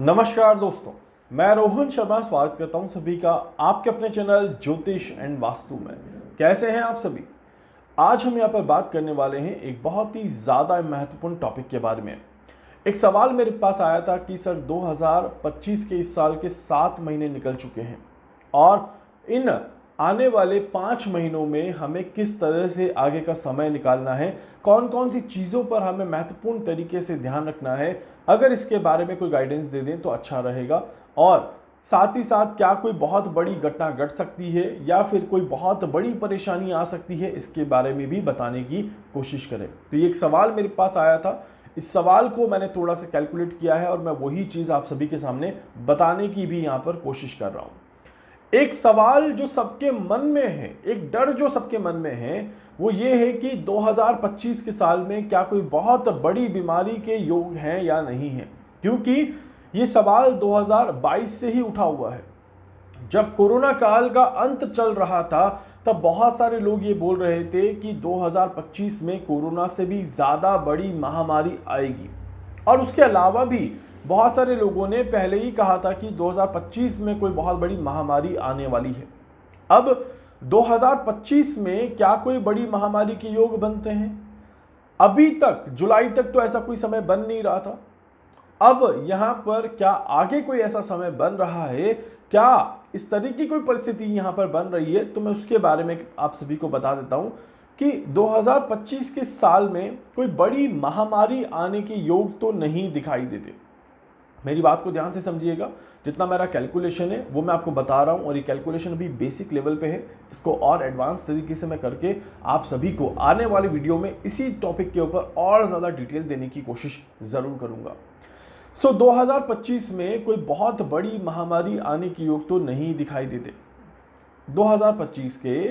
नमस्कार दोस्तों, मैं रोहन शर्मा स्वागत करता हूं सभी का आपके अपने चैनल ज्योतिष एंड वास्तु में। कैसे हैं आप सभी? आज हम यहां पर बात करने वाले हैं एक बहुत ही ज़्यादा महत्वपूर्ण टॉपिक के बारे में। एक सवाल मेरे पास आया था कि सर 2025 के इस साल के 7 महीने निकल चुके हैं और इन आने वाले 5 महीनों में हमें किस तरह से आगे का समय निकालना है, कौन कौन सी चीज़ों पर हमें महत्वपूर्ण तरीके से ध्यान रखना है। अगर इसके बारे में कोई गाइडेंस दे दें तो अच्छा रहेगा। और साथ ही साथ क्या कोई बहुत बड़ी घटना घट सकती है या फिर कोई बहुत बड़ी परेशानी आ सकती है, इसके बारे में भी बताने की कोशिश करें। तो ये एक सवाल मेरे पास आया था, इस सवाल को मैंने थोड़ा सा कैलकुलेट किया है और मैं वही चीज़ आप सभी के सामने बताने की भी यहाँ पर कोशिश कर रहा हूँ। एक सवाल जो सबके मन में है, एक डर जो सबके मन में है, वो ये है कि 2025 के साल में क्या कोई बहुत बड़ी बीमारी के योग हैं या नहीं है। क्योंकि ये सवाल 2022 से ही उठा हुआ है। जब कोरोना काल का अंत चल रहा था तब बहुत सारे लोग ये बोल रहे थे कि 2025 में कोरोना से भी ज़्यादा बड़ी महामारी आएगी। और उसके अलावा भी बहुत सारे लोगों ने पहले ही कहा था कि 2025 में कोई बहुत बड़ी महामारी आने वाली है। अब 2025 में क्या कोई बड़ी महामारी के योग बनते हैं? अभी तक जुलाई तक तो ऐसा कोई समय बन नहीं रहा था। अब यहाँ पर क्या आगे कोई ऐसा समय बन रहा है? क्या इस तरह की कोई परिस्थिति यहाँ पर बन रही है? तो मैं उसके बारे में आप सभी को बता देता हूँ कि 2025 के साल में कोई बड़ी महामारी आने के योग तो नहीं दिखाई देते। मेरी बात को ध्यान से समझिएगा। जितना मेरा कैलकुलेशन है वो मैं आपको बता रहा हूँ और ये कैलकुलेशन अभी बेसिक लेवल पे है। इसको और एडवांस तरीके से मैं करके आप सभी को आने वाली वीडियो में इसी टॉपिक के ऊपर और ज़्यादा डिटेल देने की कोशिश ज़रूर करूँगा। 2025 में कोई बहुत बड़ी महामारी आने के योग तो नहीं दिखाई देते। 2025 के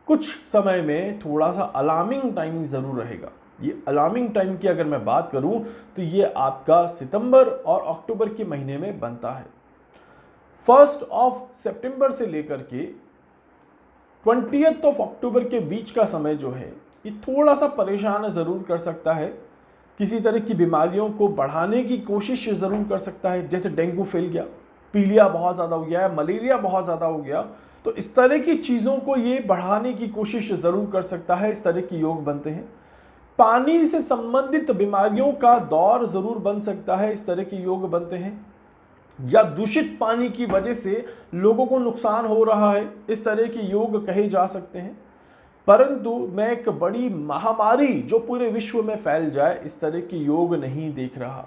कुछ समय में थोड़ा सा अलार्मिंग टाइम ज़रूर रहेगा। ये अलार्मिंग टाइम की अगर मैं बात करूं तो ये आपका सितंबर और अक्टूबर के महीने में बनता है। 1 सितंबर से लेकर के 20 अक्टूबर के बीच का समय जो है ये थोड़ा सा परेशान ज़रूर कर सकता है। किसी तरह की बीमारियों को बढ़ाने की कोशिश ज़रूर कर सकता है। जैसे डेंगू फैल गया, पीलिया बहुत ज़्यादा हो गया है, मलेरिया बहुत ज़्यादा हो गया, तो इस तरह की चीज़ों को ये बढ़ाने की कोशिश ज़रूर कर सकता है। इस तरह के योग बनते हैं। पानी से संबंधित बीमारियों का दौर जरूर बन सकता है। इस तरह के योग बनते हैं। या दूषित पानी की वजह से लोगों को नुकसान हो रहा है, इस तरह के योग कहे जा सकते हैं। परंतु मैं एक बड़ी महामारी जो पूरे विश्व में फैल जाए, इस तरह के योग नहीं देख रहा।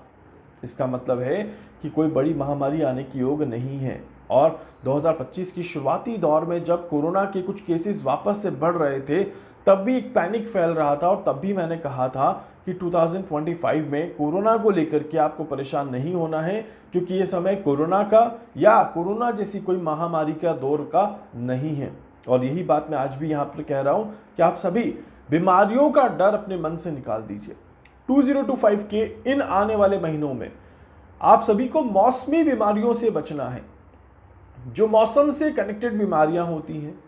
इसका मतलब है कि कोई बड़ी महामारी आने की योग नहीं है। और 2025 की शुरुआती दौर में जब कोरोना के कुछ केसेस वापस से बढ़ रहे थे तब भी एक पैनिक फैल रहा था और तब भी मैंने कहा था कि 2025 में कोरोना को लेकर के आपको परेशान नहीं होना है, क्योंकि ये समय कोरोना का या कोरोना जैसी कोई महामारी का दौर का नहीं है। और यही बात मैं आज भी यहाँ पर कह रहा हूँ कि आप सभी बीमारियों का डर अपने मन से निकाल दीजिए। 2025 के इन आने वाले महीनों में आप सभी को मौसमी बीमारियों से बचना है। जो मौसम से कनेक्टेड बीमारियां होती हैं,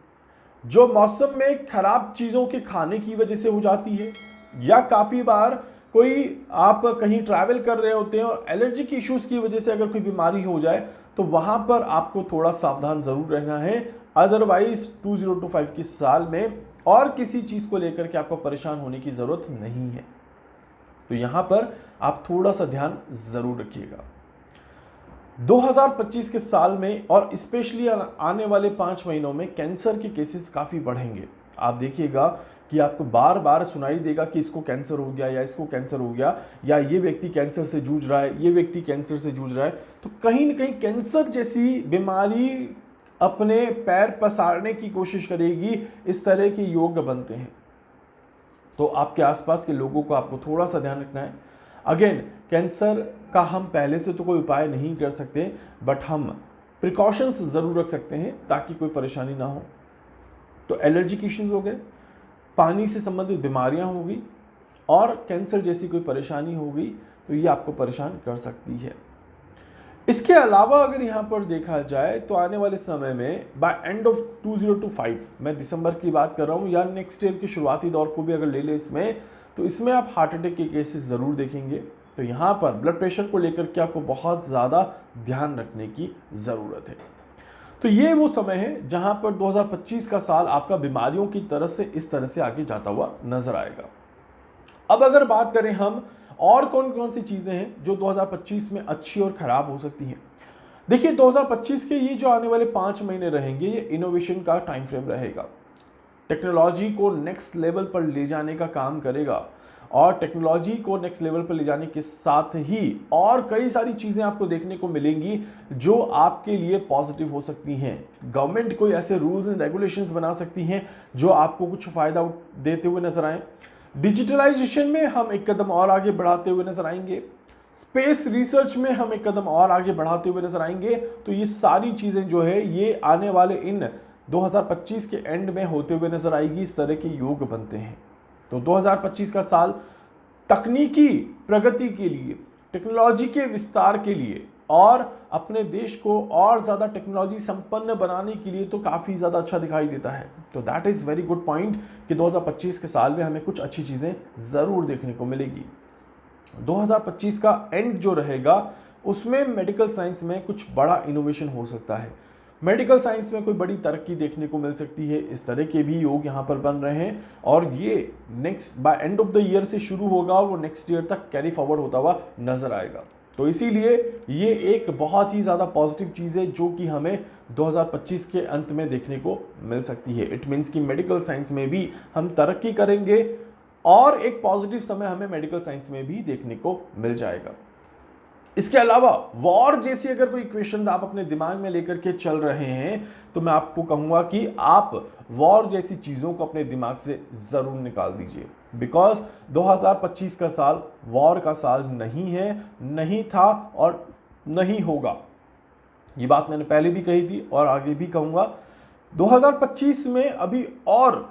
जो मौसम में खराब चीज़ों के खाने की वजह से हो जाती है, या काफ़ी बार कोई आप कहीं ट्रैवल कर रहे होते हैं और एलर्जिक इश्यूज़ की वजह से अगर कोई बीमारी हो जाए तो वहाँ पर आपको थोड़ा सावधान ज़रूर रहना है। अदरवाइज 2025 के साल में और किसी चीज़ को लेकर के आपको परेशान होने की ज़रूरत नहीं है। तो यहाँ पर आप थोड़ा सा ध्यान ज़रूर रखिएगा। 2025 के साल में और स्पेशली आने वाले 5 महीनों में कैंसर के केसेस काफ़ी बढ़ेंगे। आप देखिएगा कि आपको बार बार सुनाई देगा कि इसको कैंसर हो गया या इसको कैंसर हो गया, या ये व्यक्ति कैंसर से जूझ रहा है, ये व्यक्ति कैंसर से जूझ रहा है। तो कहीं ना कहीं कैंसर जैसी बीमारी अपने पैर पसारने की कोशिश करेगी। इस तरह के योग बनते हैं। तो आपके आसपास के लोगों को आपको थोड़ा सा ध्यान रखना है। अगेन, कैंसर का हम पहले से तो कोई उपाय नहीं कर सकते, बट हम प्रिकॉशंस ज़रूर रख सकते हैं ताकि कोई परेशानी ना हो। तो एलर्जिक इश्यूज़ हो गए, पानी से संबंधित बीमारियां होगी और कैंसर जैसी कोई परेशानी होगी तो ये आपको परेशान कर सकती है। इसके अलावा अगर यहाँ पर देखा जाए तो आने वाले समय में बाय एंड ऑफ 2025, मैं दिसंबर की बात कर रहा हूँ या नेक्स्ट ईयर के शुरुआती दौर को भी अगर ले लें इसमें, तो इसमें आप हार्ट अटैक के केसेस ज़रूर देखेंगे। तो यहाँ पर ब्लड प्रेशर को लेकर के आपको बहुत ज़्यादा ध्यान रखने की ज़रूरत है। तो ये वो समय है जहाँ पर 2025 का साल आपका बीमारियों की तरह से इस तरह से आगे जाता हुआ नजर आएगा। अब अगर बात करें हम और कौन कौन सी चीज़ें हैं जो 2025 में अच्छी और ख़राब हो सकती हैं। देखिए 2025 के ये जो आने वाले 5 महीने रहेंगे ये इनोवेशन का टाइम फ्रेम रहेगा। टेक्नोलॉजी को नेक्स्ट लेवल पर ले जाने का काम करेगा और टेक्नोलॉजी को नेक्स्ट लेवल पर ले जाने के साथ ही और कई सारी चीज़ें आपको देखने को मिलेंगी जो आपके लिए पॉजिटिव हो सकती हैं। गवर्नमेंट कोई ऐसे रूल्स एंड रेगुलेशंस बना सकती हैं जो आपको कुछ फ़ायदा देते हुए नजर आए। डिजिटलाइजेशन में हम एक कदम और आगे बढ़ाते हुए नजर आएंगे। स्पेस रिसर्च में हम एक कदम और आगे बढ़ाते हुए नजर आएंगे। तो ये सारी चीज़ें जो है ये आने वाले इन 2025 के एंड में होते हुए नजर आएगी। इस तरह के योग बनते हैं। तो 2025 का साल तकनीकी प्रगति के लिए, टेक्नोलॉजी के विस्तार के लिए और अपने देश को और ज़्यादा टेक्नोलॉजी संपन्न बनाने के लिए तो काफ़ी ज़्यादा अच्छा दिखाई देता है। तो that is very good point कि 2025 के साल में हमें कुछ अच्छी चीज़ें ज़रूर देखने को मिलेगी। 2025 का एंड जो रहेगा उसमें मेडिकल साइंस में कुछ बड़ा इनोवेशन हो सकता है। मेडिकल साइंस में कोई बड़ी तरक्की देखने को मिल सकती है। इस तरह के भी योग यहाँ पर बन रहे हैं और ये next by end of the year से शुरू होगा और वो नेक्स्ट ईयर तक कैरी फॉरवर्ड होता हुआ नजर आएगा। तो इसीलिए ये एक बहुत ही ज़्यादा पॉजिटिव चीज़ है जो कि हमें 2025 के अंत में देखने को मिल सकती है। इट मीन्स कि मेडिकल साइंस में भी हम तरक्की करेंगे और एक पॉजिटिव समय हमें मेडिकल साइंस में भी देखने को मिल जाएगा। इसके अलावा वॉर जैसी अगर कोई इक्वेशंस आप अपने दिमाग में लेकर के चल रहे हैं तो मैं आपको कहूंगा कि आप वॉर जैसी चीज़ों को अपने दिमाग से ज़रूर निकाल दीजिए। बिकॉज 2025 का साल वॉर का साल नहीं है, नहीं था और नहीं होगा। ये बात मैंने पहले भी कही थी और आगे भी कहूँगा। 2025 में अभी और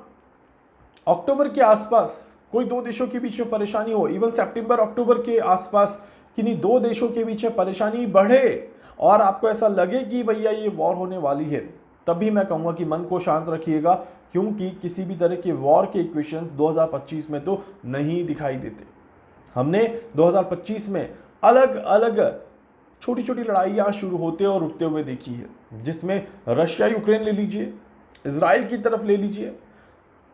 अक्टूबर के आसपास कोई दो देशों के बीच में परेशानी हो, इवन सितंबर अक्टूबर के आसपास किन्हीं दो देशों के बीच में परेशानी बढ़े और आपको ऐसा लगे कि भैया ये वॉर होने वाली है, तभी मैं कहूँगा कि मन को शांत रखिएगा, क्योंकि किसी भी तरह के वॉर के इक्वेशंस 2025 में तो नहीं दिखाई देते। हमने 2025 में अलग अलग छोटी छोटी लड़ाइयाँ शुरू होते और रुकते हुए देखी है, जिसमें रशिया यूक्रेन ले लीजिए, इजराइल की तरफ ले लीजिए,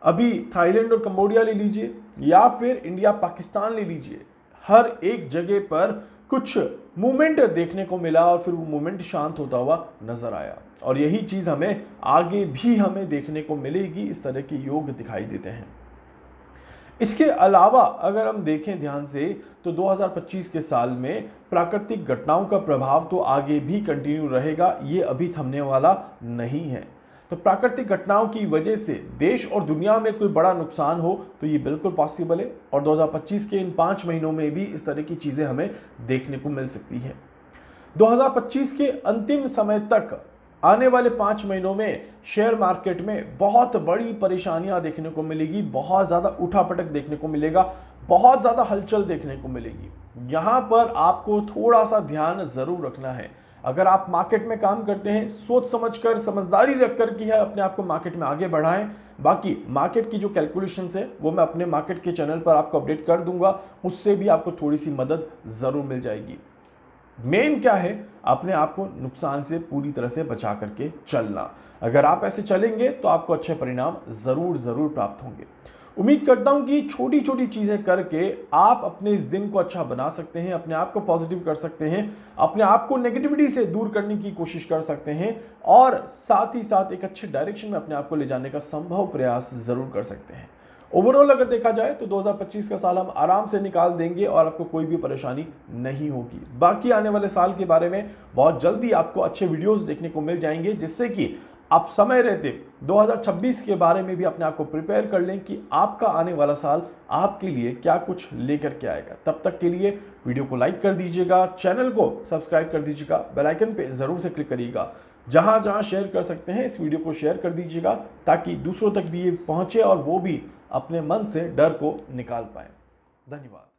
अभी थाईलैंड और कंबोडिया ले लीजिए, या फिर इंडिया पाकिस्तान ले लीजिए। हर एक जगह पर कुछ मूवमेंट देखने को मिला और फिर वो मूवमेंट शांत होता हुआ नजर आया और यही चीज़ हमें आगे भी हमें देखने को मिलेगी। इस तरह के योग दिखाई देते हैं। इसके अलावा अगर हम देखें ध्यान से तो 2025 के साल में प्राकृतिक घटनाओं का प्रभाव तो आगे भी कंटिन्यू रहेगा, ये अभी थमने वाला नहीं है। तो प्राकृतिक घटनाओं की वजह से देश और दुनिया में कोई बड़ा नुकसान हो तो ये बिल्कुल पॉसिबल है और 2025 के इन 5 महीनों में भी इस तरह की चीज़ें हमें देखने को मिल सकती है। 2025 के अंतिम समय तक आने वाले 5 महीनों में शेयर मार्केट में बहुत बड़ी परेशानियां देखने को मिलेगी, बहुत ज़्यादा उठापटक देखने को मिलेगा, बहुत ज़्यादा हलचल देखने को मिलेगी। यहाँ पर आपको थोड़ा सा ध्यान ज़रूर रखना है। अगर आप मार्केट में काम करते हैं, सोच समझकर, समझदारी रख कर की है अपने आप को मार्केट में आगे बढ़ाएं। बाकी मार्केट की जो कैलकुलेशंस है वो मैं अपने मार्केट के चैनल पर आपको अपडेट कर दूंगा, उससे भी आपको थोड़ी सी मदद ज़रूर मिल जाएगी। मेन क्या है, अपने आप को नुकसान से पूरी तरह से बचा करके चलना। अगर आप ऐसे चलेंगे तो आपको अच्छे परिणाम ज़रूर प्राप्त होंगे। उम्मीद करता हूं कि छोटी छोटी चीज़ें करके आप अपने इस दिन को अच्छा बना सकते हैं, अपने आप को पॉजिटिव कर सकते हैं, अपने आप को नेगेटिविटी से दूर करने की कोशिश कर सकते हैं और साथ ही साथ एक अच्छे डायरेक्शन में अपने आप को ले जाने का संभव प्रयास ज़रूर कर सकते हैं। ओवरऑल अगर देखा जाए तो 2025 का साल हम आराम से निकाल देंगे और आपको कोई भी परेशानी नहीं होगी। बाकी आने वाले साल के बारे में बहुत जल्दी आपको अच्छे वीडियोस देखने को मिल जाएंगे, जिससे कि आप समय रहते 2026 के बारे में भी अपने आप को प्रिपेयर कर लें कि आपका आने वाला साल आपके लिए क्या कुछ लेकर के आएगा। तब तक के लिए वीडियो को लाइक कर दीजिएगा, चैनल को सब्सक्राइब कर दीजिएगा, बेल आइकन पे ज़रूर से क्लिक करिएगा। जहां जहां शेयर कर सकते हैं इस वीडियो को शेयर कर दीजिएगा, ताकि दूसरों तक भी ये पहुंचे और वो भी अपने मन से डर को निकाल पाए। धन्यवाद।